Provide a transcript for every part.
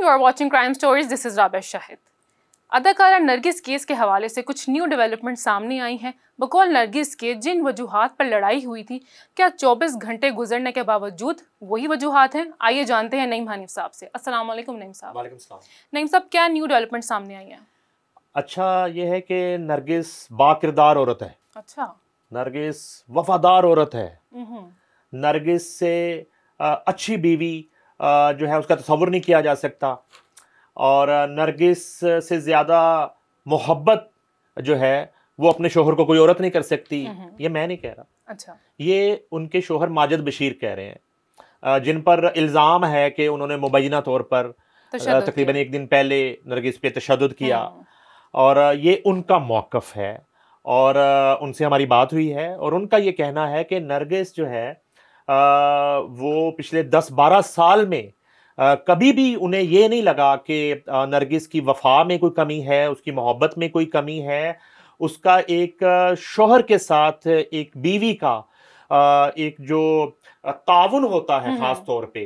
You are watching crime stories, this is Rabia Shahid. अदाकारा Nargis case के हवाले से कुछ न्यू डेवलपमेंट सामने आई हैं। बकौल नरगिस के जिन वजूहात पर लड़ाई हुई थी, क्या 24 घंटे गुजरने के बावजूद वही वजूहात हैं? आइए जानते हैं नईम हनीफ साहब से। अस्सलाम वालेकुम नईम साहब। वालेकुम सलाम। नईम साहब, क्या न्यू डेवलपमेंट सामने आई हैं? अच्छा, ये है कि नरगिस बाकिरदार औरत है। अच्छा। नरगिस वफादार औरत है। नरगिस से अच्छी बीवी जो है उसका तस्वुर नहीं किया जा सकता। और नरगिस से ज़्यादा मोहब्बत जो है वो अपने शोहर को कोई औरत नहीं कर सकती। ये मैं नहीं कह रहा। अच्छा। ये उनके शोहर माजिद बशीर कह रहे हैं, जिन पर इल्ज़ाम है कि उन्होंने मुबैना तौर पर तकरीबन एक दिन पहले नरगिस पे तशद्दुद किया। और ये उनका मौक़िफ़ है और उनसे हमारी बात हुई है और उनका ये कहना है कि नरगिस जो है वो पिछले 10-12 साल में कभी भी उन्हें ये नहीं लगा कि नरगिस की वफा में कोई कमी है, उसकी मोहब्बत में कोई कमी है। उसका एक शौहर के साथ एक बीवी का एक जो ताउन होता है ख़ास तौर पे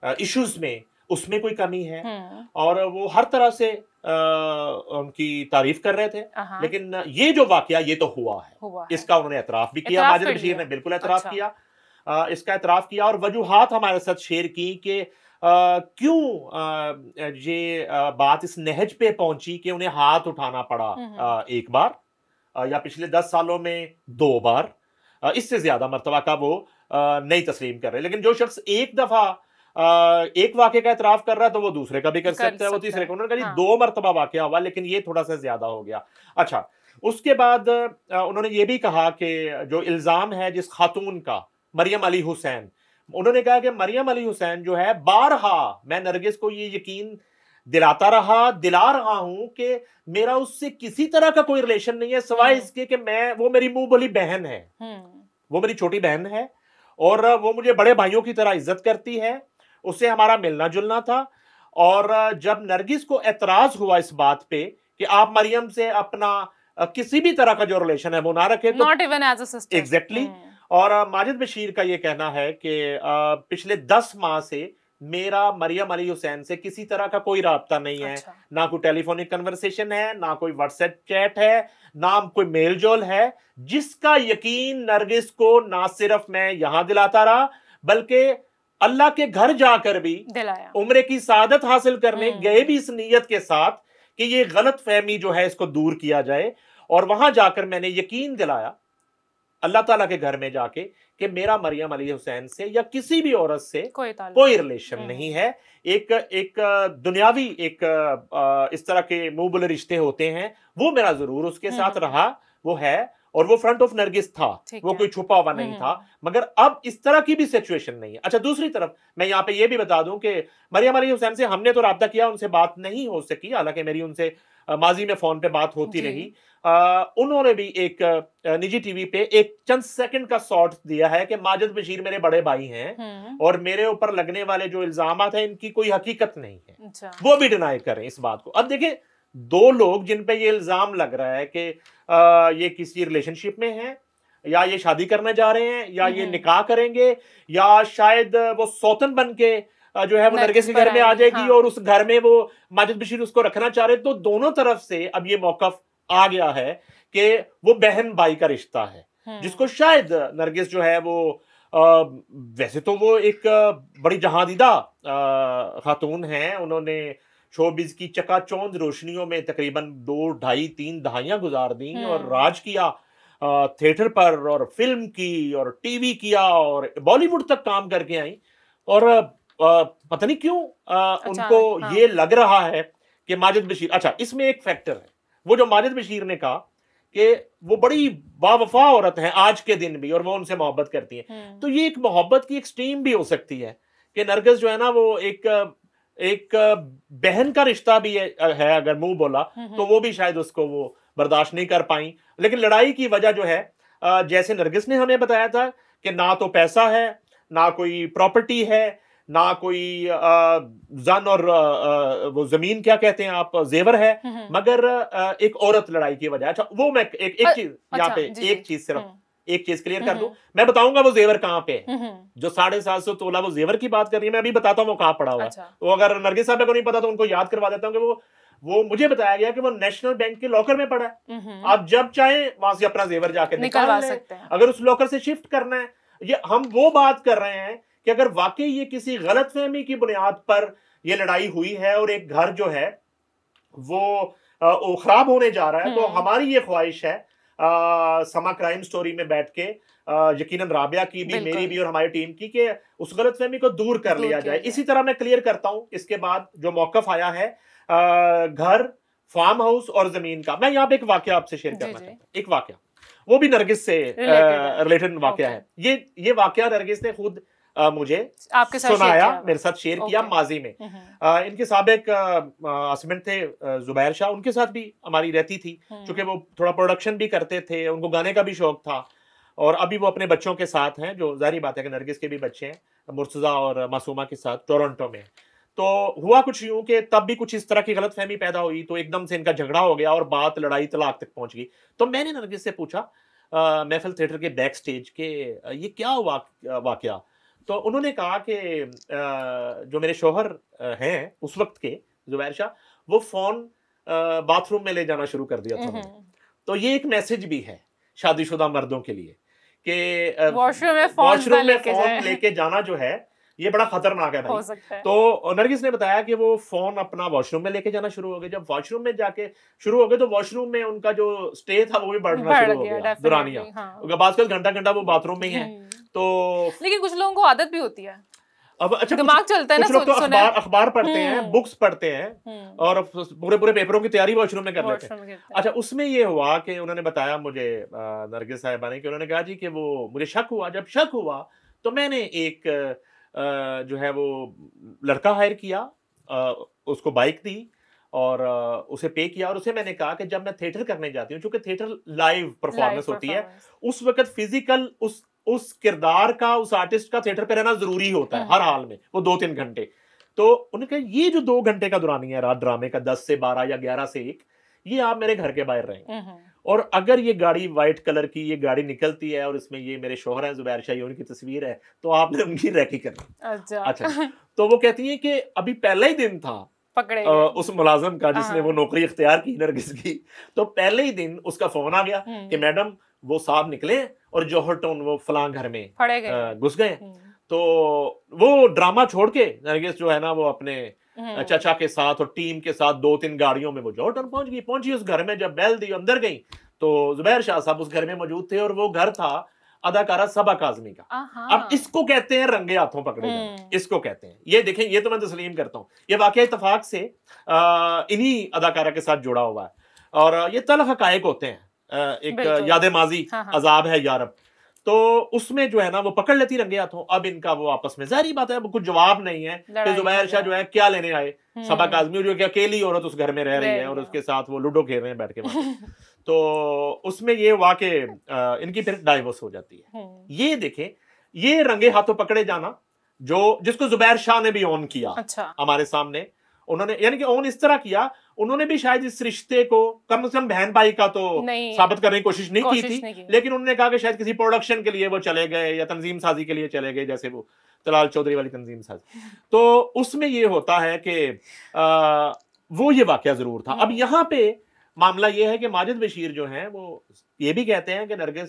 इश्यूज़ में, उसमें कोई कमी है। और वो हर तरह से उनकी तारीफ कर रहे थे। लेकिन ये जो वाकया ये तो हुआ है। इसका उन्होंने एतराफ़ भी किया। माजिद बशीर ने बिल्कुल एतराफ़ किया, इसका एतराफ़ किया और वजूहात हमारे साथ शेयर की कि क्यों ये बात इस नहज पे पहुंची कि उन्हें हाथ उठाना पड़ा एक बार या पिछले 10 सालों में 2 बार, इससे ज्यादा मर्तबा का वो नहीं तस्लीम कर रहे। लेकिन जो शख्स एक दफा एक वाक़े का एतराफ़ कर रहा है तो वो दूसरे का भी कर सकता है, वो तीसरे का। उन्होंने कहा 2 मरतबा वाक़या हुआ, लेकिन ये थोड़ा सा ज्यादा हो गया। अच्छा, उसके बाद उन्होंने ये भी कहा कि जो इल्जाम है जिस खातून का, मरियम अली हुसैन, उन्होंने कहा कि मरियम अली हुसैन जो है, बारहा मैं नरगिस को ये यकीन दिला रहा हूं कि मेरा उससे किसी तरह का कोई रिलेशन नहीं है सिवाय इसके कि वो मेरी मुंह बोली बहन है, वो मेरी छोटी बहन है और वो मुझे बड़े भाइयों की तरह इज्जत करती है। उससे हमारा मिलना जुलना था। और जब नरगिस को एतराज हुआ इस बात पे कि आप मरियम से अपना किसी भी तरह का जो रिलेशन है वो ना रखे, तो not even as a sister. Exactly. और माजिद बशीर का ये कहना है कि पिछले 10 माह से मेरा मरियम अली हुसैन से किसी तरह का कोई राब्ता नहीं है। अच्छा। ना कोई टेलीफोनिक कन्वर्सेशन है, ना कोई व्हाट्सएप चैट है, ना कोई मेल जोल है, जिसका यकीन नरगिस को ना सिर्फ मैं यहां दिलाता रहा बल्कि अल्लाह के घर जाकर भी दिलाया। उम्रे की सादत हासिल करने गए भी इस नीयत के साथ कि ये गलत फहमी जो है इसको दूर किया जाए। और वहां जाकर मैंने यकीन दिलाया अल्लाह ताला के घर में जाके कि मेरा मरियम अली हुसैन से या किसी भी औरत से कोई रिलेशन नहीं है। एक दुनियावी इस तरह के मुंह बुले रिश्ते होते हैं, वो मेरा जरूर उसके साथ रहा, वो है, और वो फ्रंट ऑफ नरगिस था, वो कोई छुपा हुआ नहीं था। मगर अब इस तरह की भी सिचुएशन नहीं है। अच्छा, दूसरी तरफ मैं यहाँ पे ये भी बता दूं कि मरियम अली हुसैन से हमने तो राब्ता किया, उनसे बात नहीं हो सकी, हालांकि मेरी उनसे माजी में फोन पे बात होती रही। उन्होंने भी एक निजी टीवी पे एक चंद सेकंड का शॉट दिया है कि माजिद बशीर मेरे बड़े भाई हैं और मेरे ऊपर लगने वाले जो इल्जामात हैं इनकी कोई हकीकत नहीं है। अच्छा। वो भी डिनाई करें इस बात को। अब देखिए, 2 लोग जिन पे ये इल्जाम लग रहा है कि ये किसी रिलेशनशिप में हैं, या ये शादी करने जा रहे हैं, या ये निकाह करेंगे, या शायद वो सौतन बन के जो है वो नरगिस के घर में आ जाएगी और उस घर में वो माजिद बशीर उसको रखना चाह रहे। तो दोनों तरफ से अब ये मौकफ आ गया है कि वो बहन भाई का रिश्ता है, जिसको शायद नरगिस जो है वो वैसे तो वो एक बड़ी जहादीदा खातून है। उन्होंने शोबिज की चकाचौंध रोशनियों में तकरीबन 2, 2.5, 3 दहाइयां गुजार दी और राज किया थिएटर पर, और फिल्म की, और टीवी किया, और बॉलीवुड तक काम करके आई। और पता नहीं क्यों उनको ये लग रहा है कि माजिद बशीर, अच्छा इसमें एक फैक्टर है, वो जो माजिद बशीर ने कहा कि वो बड़ी बावफा औरत है आज के दिन भी और वो उनसे मोहब्बत करती है। तो ये एक मोहब्बत की एक्सट्रीम भी हो सकती है कि नरगिस जो है ना वो एक बहन का रिश्ता भी है, अगर मुंह बोला तो वो भी शायद उसको वो बर्दाश्त नहीं कर पाई। लेकिन लड़ाई की वजह जो है, जैसे नरगिस ने हमें बताया था कि ना तो पैसा है, ना कोई प्रॉपर्टी है, ना कोई जन और वो जमीन क्या कहते हैं आप, जेवर है, मगर एक औरत लड़ाई की वजह। अच्छा, वो मैं एक चीज यहाँ पे एक चीज सिर्फ एक चीज क्लियर कर दूं, मैं बताऊंगा वो जेवर कहाँ पे है। जो 750 तोला वो जेवर की बात कर रही है, मैं अभी बताता हूँ वो कहाँ पड़ा हुआ है। अच्छा। वो अगर नरगिस साहब को नहीं पता तो उनको याद करवा देता हूँ कि वो मुझे बताया गया कि वो नेशनल बैंक के लॉकर में पड़ा है। आप जब चाहें वहां से अपना जेवर जाके निकाल सकते हैं, अगर उस लॉकर से शिफ्ट करना है। ये हम वो बात कर रहे हैं कि अगर वाकई ये किसी गलतफहमी की बुनियाद पर ये लड़ाई हुई है और एक घर जो है वो खराब होने जा रहा है, तो हमारी ये ख्वाहिश है समा क्राइम स्टोरी में बैठ के यकीनन राबिया की भी, मेरी भी और हमारी टीम की, कि उस गलतफहमी को दूर कर लिया जाए। इसी तरह मैं क्लियर करता हूं इसके बाद जो मौकफ आया है घर, फार्म हाउस और जमीन का। मैं यहाँ पे एक वाकया आपसे शेयर करना चाहता हूँ, एक वाकया, वो भी नरगिस से रिलेटेड वाकया है। ये वाकया नरगिस ने खुद मुझे आपके साथ सुनाया, मेरे साथ शेयर किया माजी में। इनके साबिक हस्बैंड थे जुबैर शाह, उनके साथ भी हमारी रहती थी, क्योंकि वो थोड़ा प्रोडक्शन भी करते थे, उनको गाने का भी शौक था। और अभी वो अपने बच्चों के साथ हैं, जो जाहिर बात है कि नरगिस के भी बच्चे हैं, मुर्तजा और मासूमा के साथ टोरंटो में। तो हुआ कुछ यूं कि तब भी कुछ इस तरह की गलतफहमी पैदा हुई, तो एकदम से इनका झगड़ा हो गया और बात लड़ाई तलाक तक पहुंच गई। तो मैंने नरगिस से पूछा महफिल थिएटर के बैक स्टेज के ये क्या हुआ वाकया। तो उन्होंने कहा कि जो मेरे शौहर हैं उस वक्त के जुबैर शाह, वो फोन बाथरूम में ले जाना शुरू कर दिया था उन्होंने। तो ये एक मैसेज भी है शादीशुदा मर्दों के लिए कि वॉशरूम में फोन लेके जाना जो है ये बड़ा खतरनाक है भाई। हो सकता है। तो नरगिस ने बताया कि वो फोन अपना वॉशरूम में लेके जाना शुरू हो गए। जब वॉशरूम में जाके शुरू हो गए तो वॉशरूम में उनका जो स्टे था वो भी बढ़ना शुरू हो गया, दुरानिया। आजकल घंटा घंटा वो बाथरूम में ही है। तो लेकिन कुछ लोगों को आदत भी होती है, अब अच्छा दिमाग चलता है ना, कुछ लोग तो अखबार पढ़ते हैं, बुक्स पढ़ते हैं और पूरे पेपरों की तैयारी वॉशरूम में कर लेते हैं। अच्छा, उसमें ये हुआ कि उन्होंने बताया मुझे नरगिस साहिबा ने कि उन्होंने कहा जी कि वो मुझे शक हुआ। जब शक हुआ तो मैंने एक जो है वो लड़का हायर किया, उसको बाइक दी और उसे पे किया। और उसे मैंने कहा कि जब मैं थिएटर करने जाती हूँ, चूंकि थिएटर लाइव परफॉर्मेंस होती है, उस वक्त फिजिकल उस किरदार का, उस आर्टिस्ट का थिएटर पे रहना जरूरी होता है हर हाल में, वो 2-3 घंटे। तो उन्होंने कहा ये जो 2 घंटे का दुरानिया है रात ड्रामे का, 10 से 12 या 11 से 1, ये आप मेरे घर के बाहर रहेंगे। और अगर ये गाड़ी व्हाइट कलर की ये गाड़ी निकलती है और इसमें ये मेरे शौहर हैं जुबैर शाह, उनकी तस्वीर है, तो आपने उनकी रैकी करनी। अच्छा तो वो कहती है कि अभी पहला ही दिन था पकड़े उस मुलाजिम का जिसने वो नौकरी इख्तियार की नरगिस की। तो पहले ही दिन उसका फोन आ गया कि मैडम वो साहब निकले और जौहर टाउन वो फलां घर में घुस गए। तो वो ड्रामा छोड़ के नरगिस जो है ना वो अपने चाचा के साथ और टीम के साथ 2-3 गाड़ियों में वो जौहर टाउन पहुंची। उस घर में जब बेल दी, अंदर गई तो जुबैर शाह साहब उस घर में मौजूद थे और वो घर था अदाकारा सबा काज़मी का। अब इसको कहते हैं रंगे हाथों पकड़े जाना, इसको कहते हैं। ये देखें, ये तो मैं तस्लीम करता हूँ, ये वाकई इत्तेफाक से इन्हीं अदाकारा के साथ जुड़ा हुआ है और ये तल्ख हकायक होते हैं। एक याद माजी अजाब है यारब, तो उसमें जो है ना वो पकड़ लेती रंगे हाथों। अब इनका वो आपस में, जाहिर बात है कुछ जवाब नहीं है कि जुबैर शाह जो है क्या लेने आए, सबा काज़मी जो कि अकेली औरत उस घर में रह रही है और उसके साथ वो लूडो खेल रहे हैं बैठ के। तो उसमें ये हुआ कि इनकी फिर डाइवोर्स हो जाती है। ये देखें, ये रंगे हाथों पकड़े जाना जिसको जुबैर शाह ने भी ऑन किया हमारे सामने। उन्होंने यानी कि ऑन इस तरह किया, उन्होंने भी शायद इस रिश्ते को कम से कम बहन भाई का तो साबित करने की कोशिश नहीं की थी, लेकिन उन्होंने कहा कि शायद किसी प्रोडक्शन के लिए वो चले गए या तंजीम साजी के लिए चले गए, जैसे वो तलाल चौधरी वाली तंजीम साजी। तो उसमें ये होता है कि वो ये वाकया जरूर था। अब यहाँ पे मामला ये है कि माजिद बशीर जो है वो ये भी कहते हैं कि नरगिस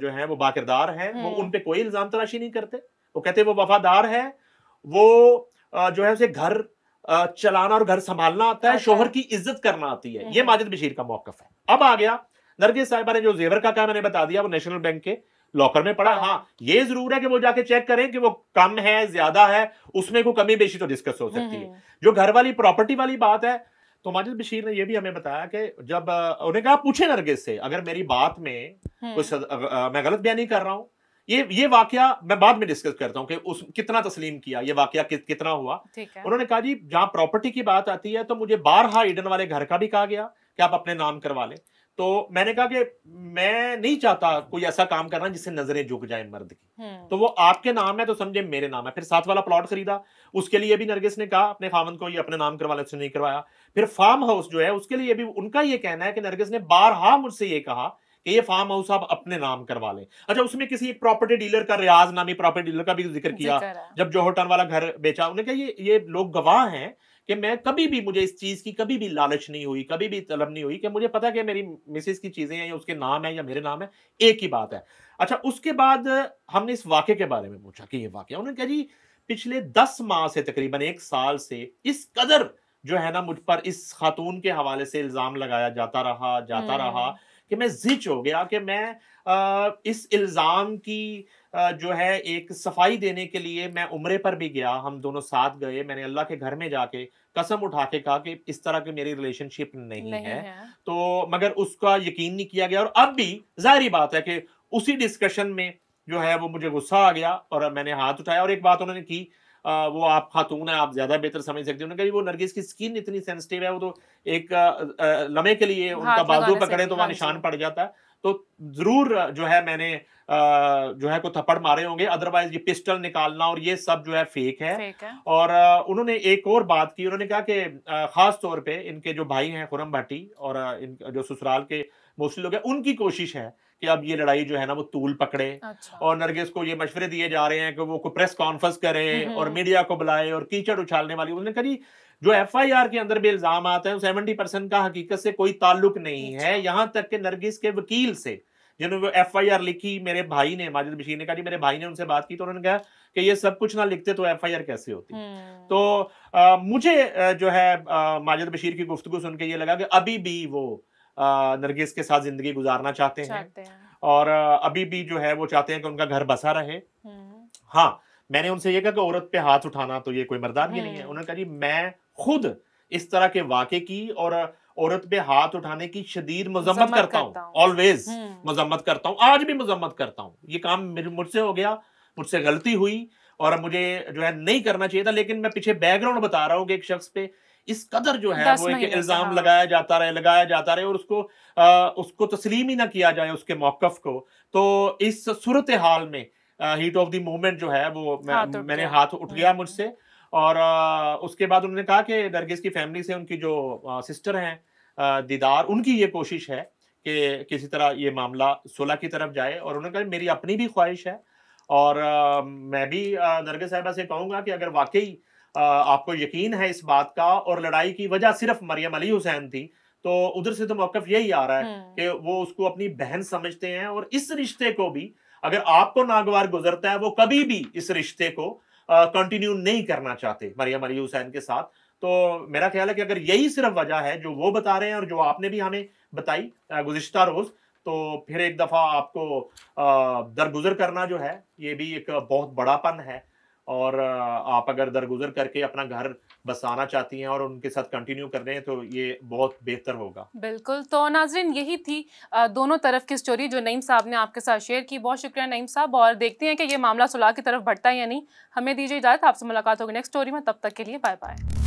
जो है वो बाकिरदार है, वो उन पे कोई इल्जाम तराशी नहीं करते। वो कहते हैं वो वफादार है, वो जो है उसे घर चलाना और घर संभालना आता है, शोहर की इज्जत करना आती है। ये माजिद बशीर का मौकफ है। अब आ गया नरगिस साहिबा ने जो जेवर का कहा, मैंने बता दिया वो नेशनल बैंक के लॉकर में पड़ा। हाँ, ये जरूर है कि वो जाके चेक करें कि वो कम है ज्यादा है, उसमें कोई कमी बेशी तो डिस्कस हो सकती है। जो घर वाली प्रॉपर्टी वाली बात है, तो माजिद बशीर ने यह भी हमें बताया कि जब उन्हें कहा पूछे नरगिस से अगर मेरी बात में कुछ मैं गलत बयानी कर रहा हूं, ये वाकया मैं बाद में डिस्कस करता हूं कि उस कितना तस्लीम किया, ये वाकया कितना हुआ। उन्होंने कहा जी जहां प्रॉपर्टी की बात आती है तो मुझे बारहा ईडन वाले घर का भी कहा गया कि आप अपने नाम करवा लें। तो मैंने कहा कि मैं नहीं चाहता कोई ऐसा काम करना जिससे नजरें झुक जाए मर्द की, तो वो आपके नाम है तो समझे मेरे नाम है। फिर साथ वाला प्लॉट खरीदा, उसके लिए भी नरगिस ने कहा अपने खामन को ये अपने नाम करवा ले, उसने नहीं करवाया। फिर फार्म हाउस जो है उसके लिए भी उनका ये कहना है कि नरगिस ने बारहा मुझसे ये कहा कि ये फार्म हाउस आप अपने नाम करवा लें। अच्छा, उसमें किसी एक प्रॉपर्टी डीलर का, रियाज नामी प्रॉपर्टी डीलर का भी जिक्र किया। जब जौहर टाउन वाला घर बेचा, उन्होंने कहा ये लोग गवाह हैं कि मैं कभी भी, मुझे इस चीज की कभी भी लालच नहीं हुई, कभी भी तलब नहीं हुई, कि मुझे पता कि मेरी मिसेज की चीजें हैं या उसके नाम है या मेरे नाम है, एक ही बात है। अच्छा, उसके बाद हमने इस वाक़े के बारे में पूछा कि ये वाक़या, उन्होंने कहा जी पिछले 10 माह से, तकरीबन 1 साल से इस कदर जो है ना मुझ पर इस खातून के हवाले से इल्जाम लगाया जाता रहा कि मैं ज़िच हो गया कि मैं इस इल्जाम की जो है एक सफाई देने के लिए मैं उम्रे पर भी गया, हम दोनों साथ गए, मैंने अल्लाह के घर में जाके कसम उठा के कहा कि इस तरह की मेरी रिलेशनशिप नहीं है। तो मगर उसका यकीन नहीं किया गया, और अब भी जाहिर बात है कि उसी डिस्कशन में जो है वो मुझे गुस्सा आ गया और मैंने हाथ उठाया। और एक बात उन्होंने की, वो आप खातून है, आप ज्यादा बेहतर समझ सकते हो, उन्होंने कहा वो नरगिस की स्किन इतनी सेंसिटिव है, वो तो एक लम्हे के लिए उनका बाजू पकड़े तो वहां निशान पड़ जाता है। तो जरूर जो है मैंने जो है को थप्पड़ मारे होंगे, अदरवाइज ये पिस्टल निकालना और ये सब जो है फेक है। और उन्होंने एक और बात की, उन्होंने कहा कि खास तौर पे इनके जो भाई हैं खुरम भट्टी और जो ससुराल के मोस्टली लोग हैं, उनकी कोशिश है कि अब ये लड़ाई जो है ना वो तूल पकड़े। अच्छा। और नरगिस को ये मशवरे दिए जा रहे हैं कि वो प्रेस कॉन्फ्रेंस करे और मीडिया को बुलाए और कीचड़ उछालने वाली। उन्होंने कहा जो FIR के अंदर भी इल्जाम आते हैं 70% का हकीकत से कोई ताल्लुक नहीं है, यहां तक कि नरगिस के वकील से जिन्होंने FIR लिखी, मेरे भाई ने, माजिद बशीर ने कहा, मेरे भाई ने उनसे बात की तो उन्होंने कहा कि ये सब कुछ ना लिखते तो FIR कैसे होती। तो मुझे जो है माजिद बशीर की गुफ्तगू सुन के ये लगा कि अभी भी वो नरगिस के साथ जिंदगी गुजारना चाहते हैं और अभी भी जो है वो चाहते हैं कि उनका घर बसा रहे। हाँ, मैंने उनसे ये कहा कि औरत पे हाथ उठाना तो ये कोई मर्दानगी नहीं है। उन्होंने कहा जी मैं खुद इस तरह के वाक़े की और औरत पे हाथ उठाने की शदीद मजम्मत करता हूँ, ऑलवेज मजम्मत करता हूँ, आज भी मजम्मत करता हूँ। ये काम मुझसे हो गया, मुझसे गलती हुई और मुझे जो है नहीं करना चाहिए था, लेकिन मैं पीछे बैकग्राउंड बता रहा हूँ कि एक शख्स पे इस कदर जो है वो एक इल्जाम लगाया जाता रहे और उसको तस्लीम ही ना किया जाए उसके मौकफ को। तो इस सूरत हाल में हीट ऑफ द मोमेंट जो है वो मैंने हाथ उठ गया मुझसे। और उसके बाद उन्होंने कहा कि नरगिस की फैमिली से उनकी जो सिस्टर हैं दीदार, उनकी ये कोशिश है कि किसी तरह ये मामला सुलह की तरफ जाए। और उन्होंने कहा मेरी अपनी भी ख्वाहिश है और मैं भी नरगिस साहिबा से कहूँगा कि अगर वाकई आपको यकीन है इस बात का और लड़ाई की वजह सिर्फ मरियम अली हुसैन थी, तो उधर से तो मौकफ यही आ रहा है कि वो उसको अपनी बहन समझते हैं और इस रिश्ते को भी अगर आपको नागवार गुजरता है, वो कभी भी इस रिश्ते को कंटिन्यू नहीं करना चाहते मरियम अली हुसैन के साथ। तो मेरा ख्याल है कि अगर यही सिर्फ वजह है जो वो बता रहे हैं और जो आपने भी हमें बताई गुज़िश्ता रोज, तो फिर एक दफा आपको दरगुजर करना जो है ये भी एक बहुत बड़ापन है। और आप अगर दरगुजर करके अपना घर बसाना चाहती हैं और उनके साथ कंटिन्यू कर रहे हैं तो ये बहुत बेहतर होगा। बिल्कुल। तो नाज़रीन, यही थी दोनों तरफ की स्टोरी जो नईम साहब ने आपके साथ शेयर की। बहुत शुक्रिया नईम साहब, और देखते हैं कि ये मामला सुलह की तरफ बढ़ता है या नहीं। हमें दीजिए इजाज़त, आपसे मुलाकात होगी नेक्स्ट स्टोरी में। तब तक के लिए बाय बाय।